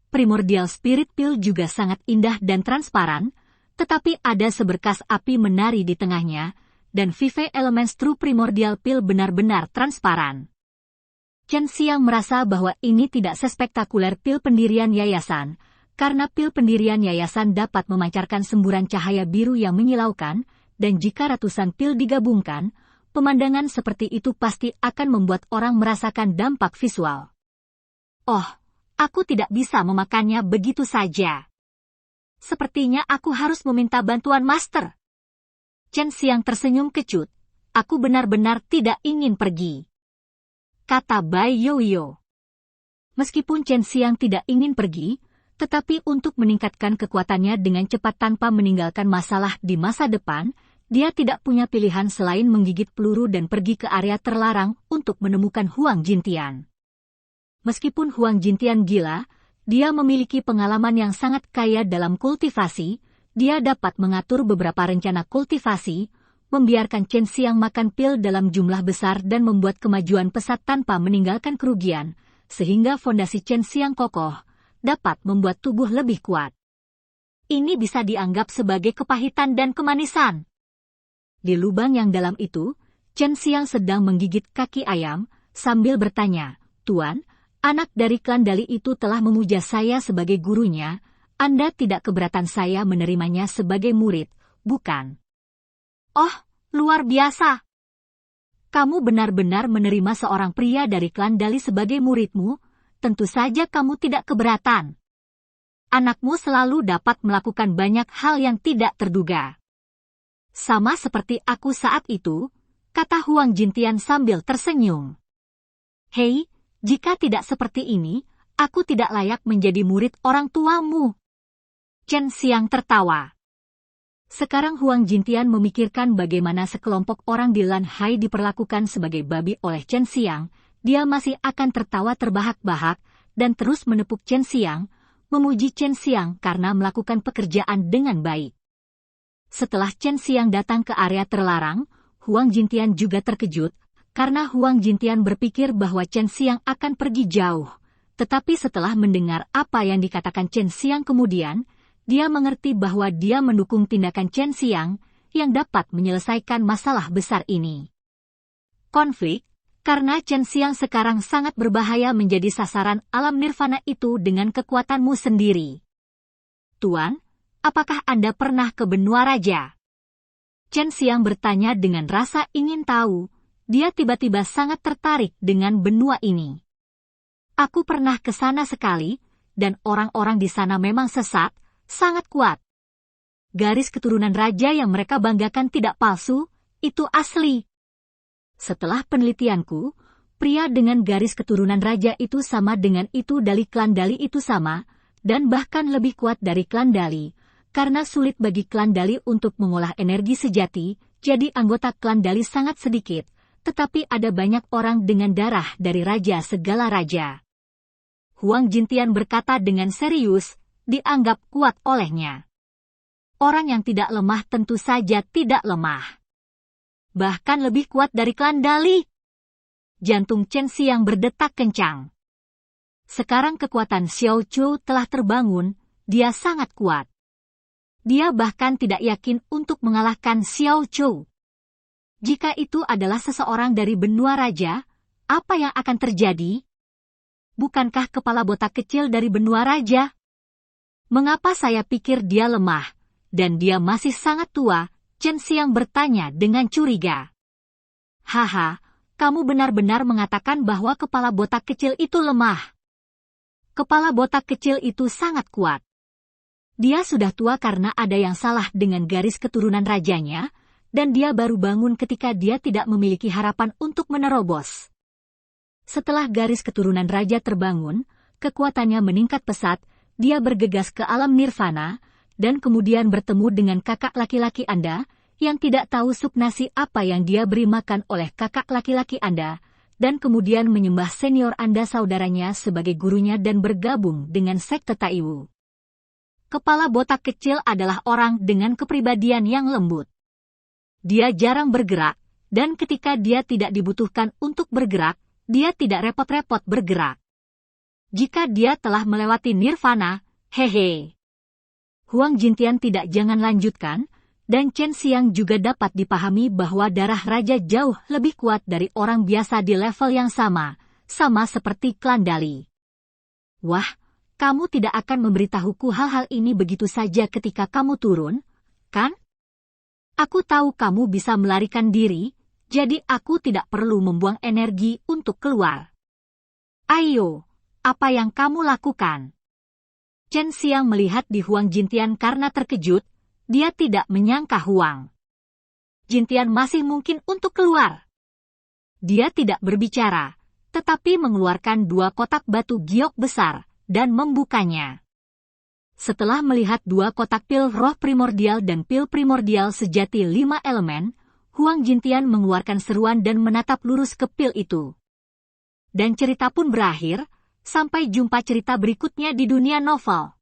Primordial Spirit Pill juga sangat indah dan transparan, tetapi ada seberkas api menari di tengahnya, dan Vive Elements True Primordial Pill benar-benar transparan. Chen Xiang merasa bahwa ini tidak sespektakuler pil pendirian yayasan, karena pil pendirian yayasan dapat memancarkan semburan cahaya biru yang menyilaukan, dan jika ratusan pil digabungkan, pemandangan seperti itu pasti akan membuat orang merasakan dampak visual. Oh, aku tidak bisa memakannya begitu saja. Sepertinya aku harus meminta bantuan master. Chen Xiang tersenyum kecut. Aku benar-benar tidak ingin pergi, kata Bai Yoyo. Meskipun Chen Xiang tidak ingin pergi, tetapi untuk meningkatkan kekuatannya dengan cepat tanpa meninggalkan masalah di masa depan, dia tidak punya pilihan selain menggigit peluru dan pergi ke area terlarang untuk menemukan Huang Jintian. Meskipun Huang Jintian gila, dia memiliki pengalaman yang sangat kaya dalam kultivasi. Dia dapat mengatur beberapa rencana kultivasi, membiarkan Chen Xiang makan pil dalam jumlah besar dan membuat kemajuan pesat tanpa meninggalkan kerugian, sehingga fondasi Chen Xiang kokoh, dapat membuat tubuh lebih kuat. Ini bisa dianggap sebagai kepahitan dan kemanisan. Di lubang yang dalam itu, Chen Xiang sedang menggigit kaki ayam, sambil bertanya, "Tuan, anak dari klan Dali itu telah memuja saya sebagai gurunya. Anda tidak keberatan saya menerimanya sebagai murid, bukan?" "Oh, luar biasa. kamu benar-benar menerima seorang pria dari klan Dali sebagai muridmu, tentu saja kamu tidak keberatan. Anakmu selalu dapat melakukan banyak hal yang tidak terduga. Sama seperti aku saat itu, kata Huang Jintian sambil tersenyum. Hei, jika tidak seperti ini, aku tidak layak menjadi murid orang tuamu. Chen Xiang tertawa. Sekarang Huang Jintian memikirkan bagaimana sekelompok orang di Lan Hai diperlakukan sebagai babi oleh Chen Xiang. Dia masih akan tertawa terbahak-bahak dan terus menepuk Chen Xiang, memuji Chen Xiang karena melakukan pekerjaan dengan baik. Setelah Chen Xiang datang ke area terlarang, Huang Jintian juga terkejut, karena Huang Jintian berpikir bahwa Chen Xiang akan pergi jauh. Tetapi setelah mendengar apa yang dikatakan Chen Xiang kemudian, dia mengerti bahwa dia mendukung tindakan Chen Xiang yang dapat menyelesaikan masalah besar ini. Konflik, karena Chen Xiang sekarang sangat berbahaya menjadi sasaran alam nirvana itu dengan kekuatanmu sendiri. Tuan, apakah Anda pernah ke benua raja? Chen Xiang bertanya dengan rasa ingin tahu. Dia tiba-tiba sangat tertarik dengan benua ini. Aku pernah ke sana sekali, dan orang-orang di sana memang sesat, sangat kuat. Garis keturunan raja yang mereka banggakan tidak palsu, itu asli. Setelah penelitianku, pria dengan garis keturunan raja itu sama dengan itu dari klan Dali itu sama, dan bahkan lebih kuat dari klan Dali, karena sulit bagi klan Dali untuk mengolah energi sejati, jadi anggota klan Dali sangat sedikit, tetapi ada banyak orang dengan darah dari raja segala raja. Huang Jintian berkata dengan serius, dianggap kuat olehnya. Orang yang tidak lemah tentu saja tidak lemah. Bahkan lebih kuat dari klan Dali. Jantung Chen Xiang berdetak kencang. Sekarang kekuatan Xiao Chu telah terbangun, dia sangat kuat. Dia bahkan tidak yakin untuk mengalahkan Xiao Chu. Jika itu adalah seseorang dari benua raja, apa yang akan terjadi? Bukankah kepala botak kecil dari benua raja? Mengapa saya pikir dia lemah, dan dia masih sangat tua? Chen Xiang bertanya dengan curiga. Haha, kamu benar-benar mengatakan bahwa kepala botak kecil itu lemah. Kepala botak kecil itu sangat kuat. Dia sudah tua karena ada yang salah dengan garis keturunan rajanya, dan dia baru bangun ketika dia tidak memiliki harapan untuk menerobos. Setelah garis keturunan raja terbangun, kekuatannya meningkat pesat, dia bergegas ke alam nirvana, dan kemudian bertemu dengan kakak laki-laki Anda, yang tidak tahu sup nasi apa yang dia beri makan oleh kakak laki-laki Anda, dan kemudian menyembah senior Anda saudaranya sebagai gurunya dan bergabung dengan sekte Taiwu. Kepala botak kecil adalah orang dengan kepribadian yang lembut. Dia jarang bergerak, dan ketika dia tidak dibutuhkan untuk bergerak, dia tidak repot-repot bergerak. Jika dia telah melewati nirvana, hehe. Huang Jintian tidak jangan lanjutkan, dan Chen Xiang juga dapat dipahami bahwa darah raja jauh lebih kuat dari orang biasa di level yang sama seperti klan Dali. Wah, kamu tidak akan memberitahuku hal-hal ini begitu saja ketika kamu turun, kan? Aku tahu kamu bisa melarikan diri, jadi aku tidak perlu membuang energi untuk keluar. Ayo, apa yang kamu lakukan? Chen Xiang melihat di Huang Jintian karena terkejut, dia tidak menyangka Huang Jintian masih mungkin untuk keluar. Dia tidak berbicara, tetapi mengeluarkan 2 kotak batu giok besar, dan membukanya. Setelah melihat 2 kotak pil roh primordial dan pil primordial sejati 5 elemen, Huang Jintian mengeluarkan seruan dan menatap lurus ke pil itu. Dan cerita pun berakhir. Sampai jumpa cerita berikutnya di dunia novel.